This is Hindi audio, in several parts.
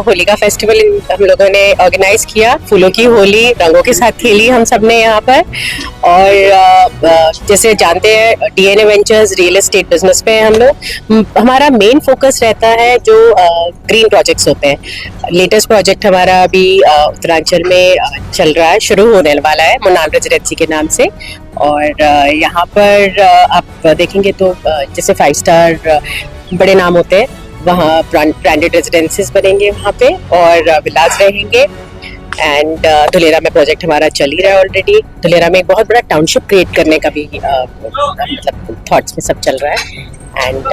होलिका फेस्टिवल हम लोगों ने ऑर्गेनाइज किया। फूलों की होली रंगों के साथ खेली हम सब ने यहाँ पर। और जैसे जानते हैं DNA ventures real estate business पे हम लोग, हमारा मेन फोकस रहता है जो ग्रीन प्रोजेक्ट्स होते हैं। लेटेस्ट प्रोजेक्ट हमारा अभी उत्तरांचल में चल रहा है, शुरू होने वाला है मुन्नार रेजिडेंसी के नाम से। और यहाँ पर आप देखेंगे तो जैसे 5 स्टार बड़े नाम होते हैं, वहाँ ब्रांडेड रेजिडेंसीज बनेंगे वहाँ पे और विलास रहेंगे। एंड धुलेरा में प्रोजेक्ट हमारा चल ही रहा है ऑलरेडी। धुलेरा में एक बहुत बड़ा टाउनशिप क्रिएट करने का भी मतलब थॉट्स में सब चल रहा है। एंड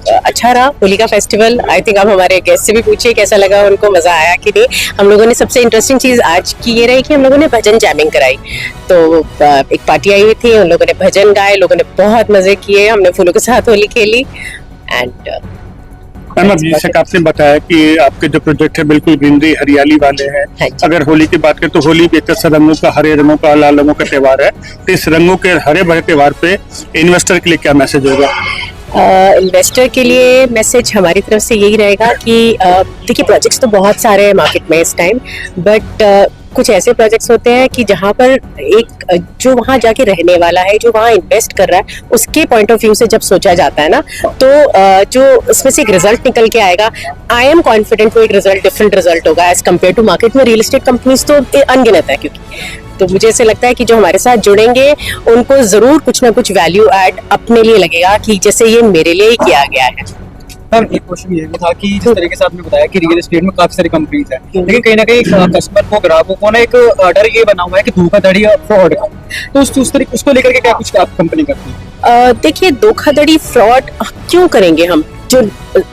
अच्छा रहा होली का फेस्टिवल। आई थिंक आप हमारे गेस्ट से भी पूछिए कैसा लगा, उनको मजा आया कि नहीं। हम लोगों ने सबसे इंटरेस्टिंग चीज आज की ये रही कि हम लोगों ने भजन जैमिंग कराई। तो एक पार्टी आई हुई थी, उन लोगों ने भजन गाए, लोगों ने बहुत मजे किए, हमने फूलों के साथ होली खेली। एंड मैम अभी जैसे आपने बताया कि आपके जो प्रोजेक्ट है बिल्कुल ग्रीनरी हरियाली वाले हैं। अगर होली की बात करें तो होली भी एक रंगों का, हरे रंगों का, लाल रंगों का त्योहार है। तो इस रंगों के हरे भरे त्योहार पे इन्वेस्टर के लिए क्या मैसेज होगा? इन्वेस्टर के लिए मैसेज हमारी तरफ से यही रहेगा कि देखिए प्रोजेक्ट्स तो बहुत सारे हैं मार्केट में इस टाइम, बट कुछ ऐसे प्रोजेक्ट्स होते हैं कि जहाँ पर एक जो वहाँ जाके रहने वाला है, जो वहाँ इन्वेस्ट कर रहा है, उसके पॉइंट ऑफ व्यू से जब सोचा जाता है ना, तो जो उसमें से एक रिजल्ट निकल के आएगा, आई एम कॉन्फिडेंट वो एक रिजल्ट डिफरेंट रिजल्ट होगा एज कम्पेयर टू मार्केट में। रियल एस्टेट कंपनीज तो अनगिनत है, क्योंकि तो मुझे ऐसे लगता है कि जो हमारे साथ जुड़ेंगे उनको जरूर कुछ ना कुछ वैल्यू ऐड अपने लिए लगेगा कि जैसे ये मेरे लिए ही किया गया है। सर एक क्वेश्चन ये भी था कि जिस तरीके से आपने बताया कि रियल एस्टेट में काफी सारी कंपनीज है, लेकिन कहीं ना कहीं कस्टमर को, ग्राहकों को ना एक डर ये बना हुआ है कि धोखाधड़ी और फ्रॉड का, तो उस तरीके उसको लेकर के क्या कुछ आप कंपनी करती है? देखिए धोखाधड़ी फ्रॉड क्यों करेंगे हम? जो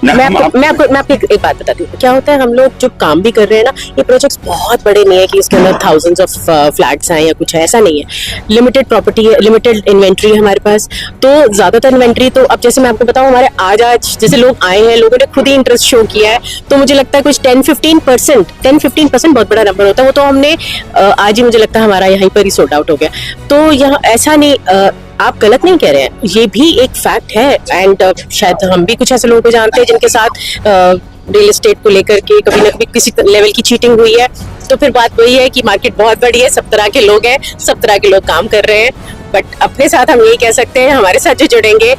मैं आपको एक बात बताती हूँ। क्या होता है, हम लोग जो काम भी कर रहे हैं ना, ये प्रोजेक्ट्स बहुत बड़े नहीं है कि इसके अंदर थाउजेंड्स ऑफ फ्लैट्स हैं या कुछ है, ऐसा नहीं है। लिमिटेड प्रॉपर्टी है, लिमिटेड इन्वेंट्री है हमारे पास। तो ज्यादातर इन्वेंट्री तो अब जैसे मैं आपको बताऊँ, हमारे आज जैसे लोग आए हैं, लोगों ने खुद ही इंटरेस्ट शो किया है, तो मुझे लगता है कुछ 10-15% बहुत बड़ा नंबर होता है। वो तो हमने आज ही मुझे लगता है हमारा यहीं पर ही सोल्ड आउट हो गया। तो यहाँ ऐसा नहीं, आप गलत नहीं कह रहे हैं, ये भी एक फैक्ट है। एंड शायद हम भी कुछ ऐसे लोगों को जानते हैं जिनके साथ रियल एस्टेट को लेकर के कभी ना कभी किसी लेवल की चीटिंग हुई है। तो फिर बात वही है कि मार्केट बहुत बड़ी है, सब तरह के लोग हैं, सब तरह के लोग काम कर रहे हैं। बट अपने साथ हम यही कह सकते हैं, हमारे साथ जो जुड़ेंगे,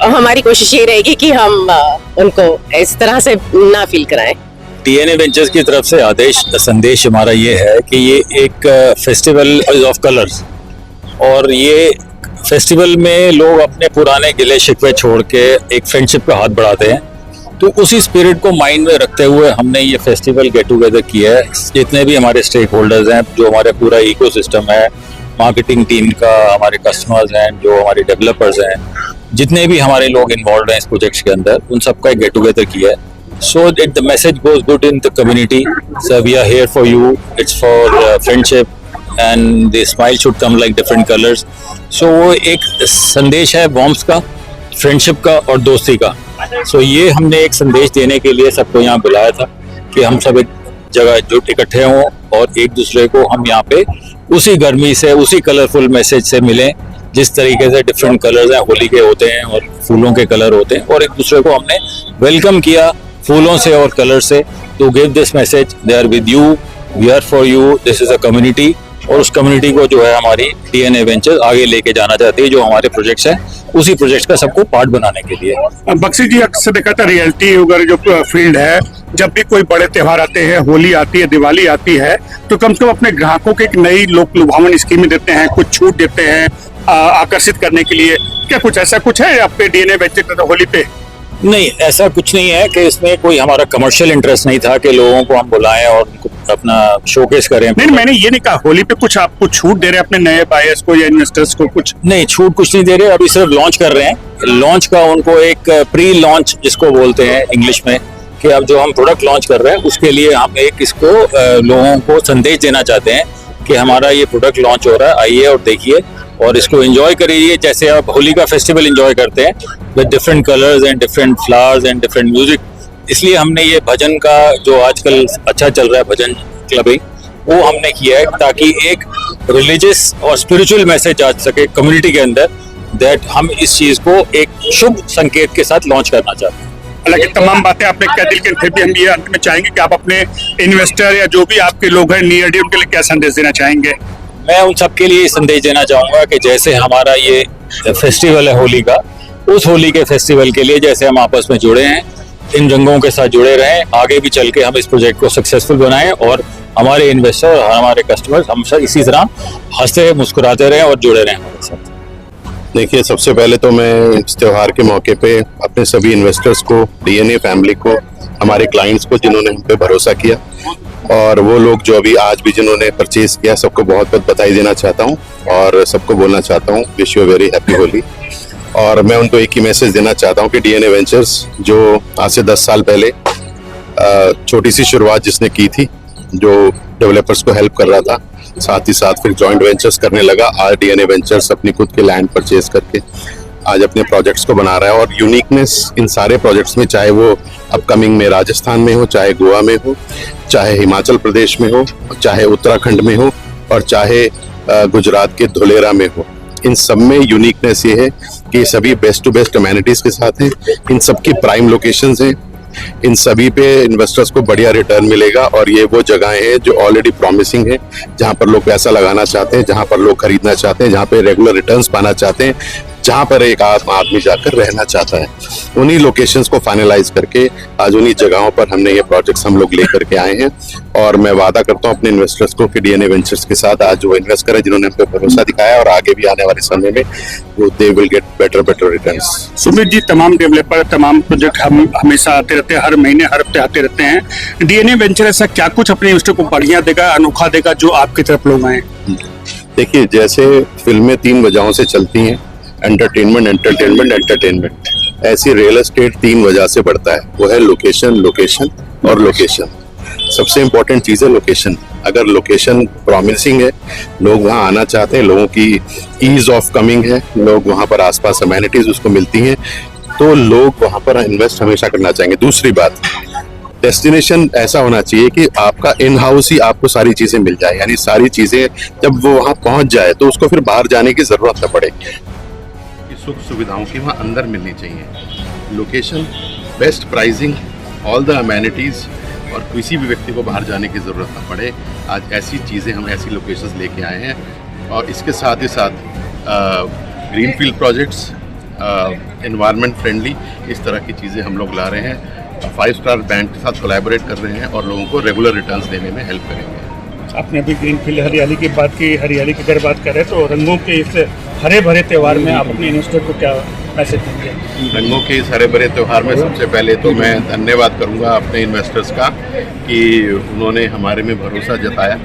हमारी कोशिश ये रहेगी कि हम उनको इस तरह से ना फील कराएं। डीएनए वेंचर्स की तरफ से संदेश हमारा ये है कि ये एक फेस्टिवल ऑफ कलर्स, और ये फेस्टिवल में लोग अपने पुराने गिले शिकवे छोड़ के एक फ्रेंडशिप का हाथ बढ़ाते हैं। तो उसी स्पिरिट को माइंड में रखते हुए हमने ये फेस्टिवल गेट टुगेदर किया है। जितने भी हमारे स्टेक होल्डर्स हैं, जो हमारे पूरा इकोसिस्टम है, मार्केटिंग टीम का, हमारे कस्टमर्स हैं, जो हमारे डेवलपर्स हैं, जितने भी हमारे लोग इन्वॉल्व हैं इस प्रोजेक्ट के अंदर, उन सबका एक गेट टुगेदर किया है। So that the message goes good in the community. So we are here for you. It's for friendship, and the smile should come like different colors. So वो एक संदेश है वॉर्म्स का, फ्रेंडशिप का और दोस्ती का। So ये हमने एक संदेश देने के लिए सबको यहाँ बुलाया था कि हम सब एक जगह जुट इकट्ठे हों और एक दूसरे को हम यहाँ पे उसी गर्मी से, उसी कलरफुल मैसेज से मिलें। जिस तरीके से डिफरेंट कलर्स हैं, होली के होते हैं और फूलों के कलर होते हैं, और एक दूसरे को हमने वेलकम किया फूलों से और कलर से, to give this message, they are with you, we are for you, this is a community. और उस कम्युनिटी को जो है हमारी डीएनए वेंचर्स आगे लेके जाना चाहती है, जो हमारे प्रोजेक्ट्स हैं उसी प्रोजेक्ट का सबको पार्ट बनाने के लिए। बख्शी जी, अक्सर देखा था रियल्टी वगैरह जो फील्ड है, जब भी कोई बड़े त्योहार आते हैं, होली आती है, दिवाली आती है, तो कम से कम अपने ग्राहकों को एक नई लोक लुभावन स्कीमें देते हैं, कुछ छूट देते हैं आकर्षित करने के लिए। क्या कुछ ऐसा कुछ है आपके डीएनए वेंचर होली पे? नहीं, ऐसा कुछ नहीं है कि इसमें कोई हमारा कमर्शियल इंटरेस्ट नहीं था कि लोगों को हम बुलाएं और उनको अपना शोकेस करें। नहीं, मैंने ये नहीं कहा होली पे कुछ आपको छूट दे रहे हैं अपने नए बायर्स को या इन्वेस्टर्स को? कुछ नहीं, छूट कुछ नहीं दे रहे, अभी सिर्फ लॉन्च कर रहे हैं। लॉन्च का उनको एक प्री लॉन्च जिसको बोलते हैं इंग्लिश में, कि अब जो हम प्रोडक्ट लॉन्च कर रहे हैं उसके लिए हम एक इसको लोगों को संदेश देना चाहते हैं कि हमारा ये प्रोडक्ट लॉन्च हो रहा है, आइए और देखिए और इसको एंजॉय करिए जैसे आप होली का फेस्टिवल एंजॉय करते हैं, with different colours and different flowers and different music. इसलिए हमने ये भजन का जो आजकल अच्छा चल रहा है, भजन क्लबिंग, वो हमने किया है ताकि एक रिलीजियस और स्पिरिचुअल मैसेज आ सके कम्युनिटी के अंदर, दैट हम इस चीज को एक शुभ संकेत के साथ लॉन्च करना चाहते हैं। हालांकि तमाम बातें आपने कह दी, लेकिन फिर भी हम ये अंत में चाहेंगे कि आप अपने इन्वेस्टर या जो भी आपके लोग हैं नियर डियर, उनके लिए क्या संदेश देना चाहेंगे? मैं उन सबके लिए संदेश देना चाहूंगा कि जैसे हमारा ये फेस्टिवल है होली का, उस होली के फेस्टिवल के लिए जैसे हम आपस में जुड़े हैं, इन रंगों के साथ जुड़े रहें, आगे भी चल के हम इस प्रोजेक्ट को सक्सेसफुल बनाएं और हमारे इन्वेस्टर और हमारे कस्टमर्स हमेशा इसी तरह हंसते मुस्कुराते रहें और जुड़े रहें हमारे साथ। देखिए, सबसे पहले तो मैं इस त्योहार के मौके पे अपने सभी इन्वेस्टर्स को, डीएनए फैमिली को, हमारे क्लाइंट्स को जिन्होंने हम पे भरोसा किया, और वो लोग जो अभी आज भी जिन्होंने परचेज किया, सबको बहुत बहुत बधाई देना चाहता हूँ और सबको बोलना चाहता हूँ wish you very happy Holi. और मैं उनको एक ही मैसेज देना चाहता हूँ कि डीएनए वेंचर्स जो आज से 10 साल पहले छोटी सी शुरुआत जिसने की थी, जो डेवलपर्स को हेल्प कर रहा था, साथ ही साथ फिर जॉइंट वेंचर्स करने लगा, आज डीएनए वेंचर्स अपनी खुद के लैंड परचेज करके आज अपने प्रोजेक्ट्स को बना रहा है। और यूनिकनेस इन सारे प्रोजेक्ट्स में, चाहे वो अपकमिंग में राजस्थान में हो, चाहे गोवा में हो, चाहे हिमाचल प्रदेश में हो, चाहे उत्तराखंड में हो, और चाहे गुजरात के धुलेरा में हो, इन सब में यूनिकनेस ये है कि सभी बेस्ट टू बेस्ट अमेनिटीज के साथ हैं, इन सब की प्राइम लोकेशंस हैं, इन सभी पे इन्वेस्टर्स को बढ़िया रिटर्न मिलेगा। और ये वो जगहें हैं जो ऑलरेडी प्रॉमिसिंग है, जहां पर लोग पैसा लगाना चाहते हैं, जहां पर लोग खरीदना चाहते हैं, जहां पे रेगुलर रिटर्न्स पाना चाहते हैं, जहां पर एक आदमी जाकर रहना चाहता है। उन्हीं लोकेशंस को फाइनलाइज करके आज उन्हीं जगहों पर हमने ये प्रोजेक्ट्स हम लोग लेकर के आए हैं। और मैं वादा करता हूं अपने इन्वेस्टर्स को कि डीएनए वेंचर्स के साथ आज जो इन्वेस्ट करें, जिन्होंने हम पे भरोसा दिखाया, और आगे भी आने वाले समय में वो they will get better returns. Sumit ji, तमाम डेवलपर, तमाम प्रोजेक्ट हम हमेशा आते रहते हैं, हर महीने हर हफ्ते आते रहते हैं। डीएनए वेंचर ऐसा क्या कुछ अपने इन्वेस्टर को बढ़िया देगा, अनोखा देगा, जो आपकी तरफ लोग आए? देखिए, जैसे फिल्में 3 वजहों से चलती हैं, एंटरटेनमेंट, एंटरटेनमेंट, एंटरटेनमेंट, ऐसी रियल एस्टेट 3 वजह से बढ़ता है। वो है लोकेशन, लोकेशन और लोकेशन। सबसे इम्पोर्टेंट चीज़ है लोकेशन। अगर लोकेशन प्रॉमिसिंग है, लोग वहाँ आना चाहते हैं, लोगों की ईज ऑफ कमिंग है, लोग वहाँ पर आसपास अमेनिटीज उसको मिलती हैं, तो लोग वहाँ पर इन्वेस्ट हमेशा करना चाहेंगे। दूसरी बात, डेस्टिनेशन ऐसा होना चाहिए कि आपका इन हाउस ही आपको सारी चीज़ें मिल जाए, यानी सारी चीज़ें जब वो वहाँ पहुँच जाए तो उसको फिर बाहर जाने की ज़रूरत न पड़े। सुख सुविधाओं की वहाँ अंदर मिलनी चाहिए। Location, best pricing, all the amenities, और किसी भी व्यक्ति को बाहर जाने की ज़रूरत ना पड़े। आज ऐसी चीज़ें, हम ऐसी लोकेशंस लेके आए हैं, और इसके साथ ही साथ ग्रीनफील्ड प्रोजेक्ट्स, एनवायरनमेंट फ्रेंडली, इस तरह की चीज़ें हम लोग ला रहे हैं। 5 स्टार बैंक के साथ कोलैबोरेट कर रहे हैं और लोगों को रेगुलर रिटर्न्स देने में हेल्प करेंगे। आपने अभी ग्रीनफील्ड हरियाली की बात की, हरियाली की अगर बात करें तो रंगों के इस हरे भरे त्यौहार में आप अपने इन्वेस्टर को क्या मैसेज देंगे? रंगों के इस हरे भरे त्यौहार में सबसे पहले तो मैं धन्यवाद करूंगा अपने इन्वेस्टर्स का कि उन्होंने हमारे में भरोसा जताया।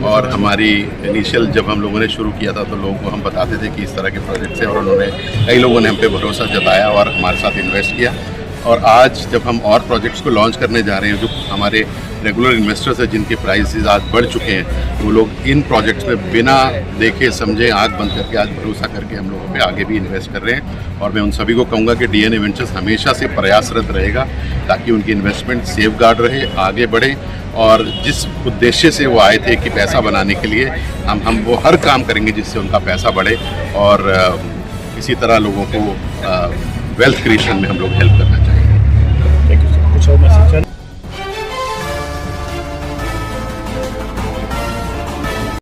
और हमारी इनिशियल जब हम लोगों ने शुरू किया था तो लोगों को हम बताते थे कि इस तरह के प्रोजेक्ट्स हैं, और उन्होंने, कई लोगों ने हम पे भरोसा जताया और हमारे साथ इन्वेस्ट किया। और आज जब हम और प्रोजेक्ट्स को लॉन्च करने जा रहे हैं, जो हमारे रेगुलर इन्वेस्टर्स हैं जिनके प्राइसेस आज बढ़ चुके हैं, वो लोग इन प्रोजेक्ट्स में बिना देखे समझे आंख बंद करके आज भरोसा करके हम लोगों पे आगे भी इन्वेस्ट कर रहे हैं। और मैं उन सभी को कहूँगा कि डीएनए वेंचर्स हमेशा से प्रयासरत रहेगा ताकि उनकी इन्वेस्टमेंट सेफ गार्ड रहे, आगे बढ़े, और जिस उद्देश्य से वो आए थे कि पैसा बनाने के लिए, हम वो हर काम करेंगे जिससे उनका पैसा बढ़े, और इसी तरह लोगों को वेल्थ क्रिएशन में हम लोग हेल्प करना